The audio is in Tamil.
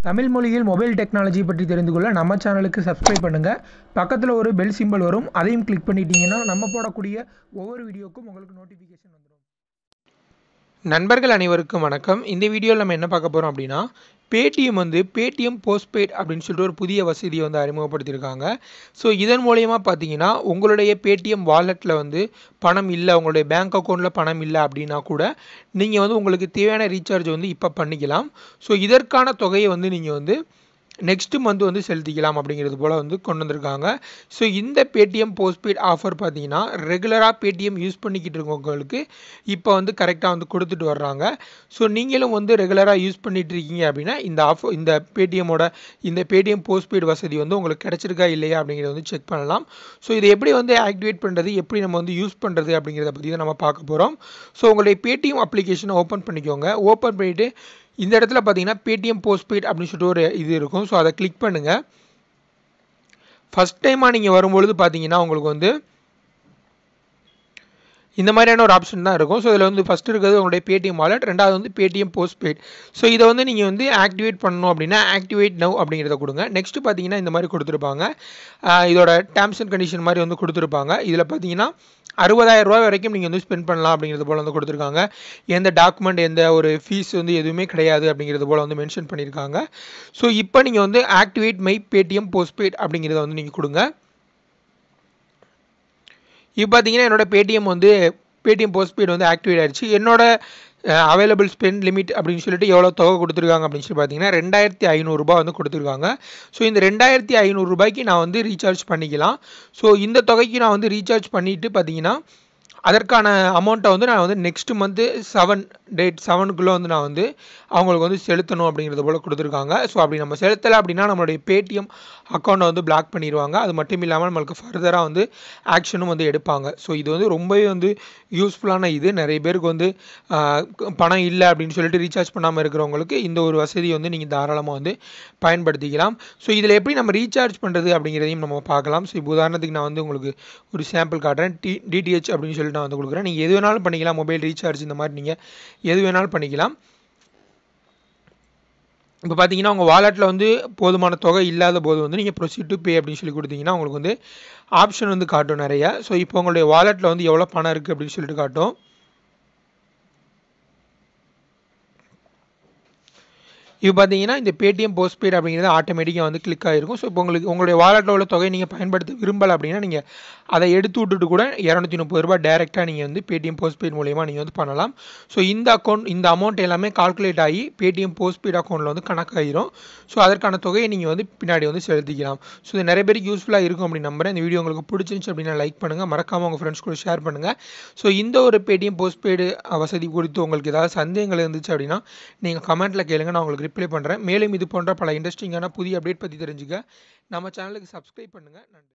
தமிழ் மொழியில் மொபைல் டெக்னாலஜி பற்றி தெரிந்து கொள்ள நம்ம சேனலுக்கு சப்ஸ்கிரைப் பண்ணுங்கள். பக்கத்தில் ஒரு பெல் சிம்பல் வரும், அதையும் கிளிக் பண்ணிட்டீங்கன்னா நம்ம போடக்கூடிய ஒவ்வொரு வீடியோக்கும் உங்களுக்கு நோட்டிஃபிகேஷன் வந்துடும். நண்பர்கள் அனைவருக்கும் வணக்கம். இந்த வீடியோவில் நம்ம என்ன பார்க்க போகிறோம் அப்படின்னா, பேடிஎம் பேடிஎம் போஸ்ட்பெய்ட் அப்படின்னு சொல்லிட்டு ஒரு புதிய வசதியை அறிமுகப்படுத்தியிருக்காங்க. ஸோ இதன் மூலயமா பார்த்தீங்கன்னா உங்களுடைய பேடிஎம் வாலெட்டில் பணம் இல்லை, உங்களுடைய பேங்க் அக்கௌண்ட்டில் பணம் இல்லை அப்படின்னா கூட நீங்கள் உங்களுக்கு தேவையான ரீசார்ஜ் இப்போ பண்ணிக்கலாம். ஸோ இதற்கான தொகையை நீங்கள் நெக்ஸ்ட் மந்த் செலுத்திக்கலாம் அப்படிங்கிறது போல் கொண்டு வந்திருக்காங்க. ஸோ இந்த பேடிஎம் போஸ்ட்பெய்ட் ஆஃபர் பார்த்தீங்கன்னா ரெகுலராக பேடிஎம் யூஸ் பண்ணிக்கிட்டு இருக்கவங்களுக்கு இப்போ கரெக்டாக கொடுத்துட்டு வர்றாங்க. ஸோ நீங்களும் ரெகுலராக யூஸ் பண்ணிட்டு இருக்கீங்க அப்படின்னா இந்த பேடிஎம்மோட இந்த பேடிஎம் போஸ்ட்பெய்ட் வசதி உங்களுக்கு கிடைச்சிருக்கா இல்லையா அப்படிங்கிறத செக் பண்ணலாம். ஸோ இதை எப்படி ஆக்டிவேட் பண்ணுறது, எப்படி நம்ம யூஸ் பண்ணுறது அப்படிங்கிறத பற்றி தான் நம்ம பார்க்க போகிறோம். ஸோ உங்களுடைய பேடிஎம் அப்ளிகேஷனை ஓப்பன் பண்ணிக்கோங்க. ஓப்பன் பண்ணிவிட்டு இந்த இடத்துல பார்த்தீங்கன்னா பேடிஎம் போஸ்ட்பெய்ட் அப்படின்னு சொல்லிட்டு ஒரு இது இருக்கும். ஸோ அதை கிளிக் பண்ணுங்கள். ஃபஸ்ட் டைமாக நீங்கள் வரும்பொழுது பார்த்தீங்கன்னா உங்களுக்கு இந்த மாதிரியான ஒரு ஆப்ஷன் தான் இருக்கும். ஸோ இதில் ஃபஸ்ட்டு இருக்கிறது உங்களுடைய பேடிஎம் வாலெட், ரெண்டாவது பேடிஎம் போஸ்ட்பெய்ட். ஸோ இதை நீங்கள் ஆக்டிவேட் பண்ணணும் அப்படின்னா ஆக்டிவேட் நவ் அப்படிங்கிறத கொடுங்க. நெக்ஸ்ட் பார்த்தீங்கன்னா இந்த மாதிரி கொடுத்துருப்பாங்க. இதோட டேர்ம்ஸ் அண்ட் கண்டிஷன் மாதிரி கொடுத்துருப்பாங்க. இதில் பார்த்தீங்கன்னா 60,000 ரூபாய் வரைக்கும் நீங்கள் ஸ்பெண்ட் பண்ணலாம் அப்படிங்கிறது போல் கொடுத்துருக்காங்க. எந்த டாக்குமெண்ட், எந்த ஒரு ஃபீஸ் எதுவுமே கிடையாது அப்படிங்கிறது போல் மென்ஷன் பண்ணியிருக்காங்க. ஸோ இப்போ நீங்கள் ஆக்டிவேட் மை பேடிஎம் போஸ்ட்பெய்ட் அப்படிங்கிறத நீங்கள் கொடுங்க. இப்போ பார்த்தீங்கன்னா என்னோட பேடிஎம் போஸ்ட்பெய்ட் ஆக்டிவேட் ஆகிடுச்சு. என்னோட அவைலபிள் ஸ்பெண்ட் லிமிட் அப்படின்னு சொல்லிட்டு எவ்வளோ தொகை கொடுத்துருக்காங்க அப்படின்னு சொல்லி பார்த்தீங்கன்னா 2,500 ரூபாய் கொடுத்துருக்காங்க. ஸோ இந்த 2,500 ரூபாய்க்கு நான் ரீசார்ஜ் பண்ணிக்கலாம். ஸோ இந்த தொகைக்கு நான் ரீசார்ஜ் பண்ணிவிட்டு பார்த்தீங்கன்னா அதற்கான அமௌண்ட்டை நான் நெக்ஸ்ட் மந்த்து 7/7க்குள்ளே நான் அவங்களுக்கு செலுத்தணும் அப்படிங்கிறது போல் கொடுத்துருக்காங்க. ஸோ அப்படி நம்ம செலுத்தலை அப்படின்னா நம்மளுடைய பேடிஎம் அக்கௌண்ட்டை பிளாக் பண்ணிடுவாங்க. அது மட்டும் இல்லாமல் நம்மளுக்கு ஃபர்தராக ஆக்ஷனும் எடுப்பாங்க. ஸோ இது ரொம்பவே யூஸ்ஃபுல்லான இது. நிறைய பேருக்கு பணம் இல்லை அப்படின்னு சொல்லிட்டு ரீசார்ஜ் பண்ணாமல் இருக்கிறவங்களுக்கு இந்த ஒரு வசதி நீங்கள் தாராளமாக பயன்படுத்திக்கலாம். ஸோ இதில் எப்படி நம்ம ரீசார்ஜ் பண்ணுறது அப்படிங்கிறதையும் நம்ம பார்க்கலாம். ஸோ இப்போ உதாரணத்துக்கு நான் உங்களுக்கு ஒரு சாம்பிள் காட்டுறேன். டிடிஹெச் அப்படின்னு சொல்லிட்டு நான் கொடுக்குறேன். நீங்கள் எது வேணாலும் பண்ணிக்கலாம். மொபைல் ரீசார்ஜ் இந்த மாதிரி நீங்கள் எது வேணாலும் பண்ணிக்கலாம். இப்போ பார்த்தீங்கன்னா உங்கள் வாலெட்டில் போதுமான தொகை இல்லாத போது நீங்கள் ப்ரொசீட் டு பே அப்படின்னு சொல்லி கொடுத்தீங்கன்னா உங்களுக்கு ஆப்ஷன் காட்டும் நிறைய. ஸோ இப்போ உங்களுடைய வாலெட்டில் எவ்வளோ பணம் இருக்குது அப்படின்னு சொல்லிட்டு காட்டும். இப்போ பார்த்தீங்கன்னா இந்த பேடிஎம் போஸ்ட்பெய்ட் அப்படிங்கிறது ஆட்டோமேட்டிக்காக கிளிக் ஆகிருக்கும். ஸோ இப்போ உங்களுடைய வாலெட்டில் உள்ள தொகையை நீங்கள் பயன்படுத்த விரும்பலை அப்படின்னா நீங்கள் அதை எடுத்து விட்டுட்டு கூட 230 ரூபாய் டேரெக்டாக நீங்கள் பேடிஎம் போஸ்ட்பெய்ட் மூலயமா நீங்கள் பண்ணலாம். ஸோ இந்த அமௌண்ட் எல்லாமே கால்குலேட் ஆகி பேடிஎம் போஸ்ட்பெய்ட் அக்கௌண்ட்டில் கணக்காயிரும். ஸோ அதற்கான தொகையை நீங்கள் பின்னாடி செலுத்திக்கலாம். ஸோ இது நிறைய பேருக்கு யூஸ்ஃபுல்லாக இருக்கும் அப்படின்னு நம்புறேன். இந்த வீடியோ உங்களுக்கு பிடிச்சிருந்துச்சு அப்படின்னா லைக் பண்ணுங்கள், மறக்காமல் உங்கள் ஃப்ரெண்ட்ஸ் கூட ஷேர் பண்ணுங்கள். ஸோ இந்த ஒரு பேடிஎம் போஸ்ட்பெய்டு வசதி குறித்து உங்களுக்கு ஏதாவது சந்தேகங்கள் இருந்துச்சு அப்படின்னா நீங்கள் கமெண்ட்டில் கேளுங்க, நான் உங்களுக்கு ரிப்ளை பண்ணுறேன். மேலும் இது போன்ற பல இன்ட்ரெஸ்டிங்கான புதிய அப்டேட் பற்றி தெரிஞ்சுக்க நம்ம சேனலுக்கு சப்ஸ்கிரைப் பண்ணுங்கள். நன்றி.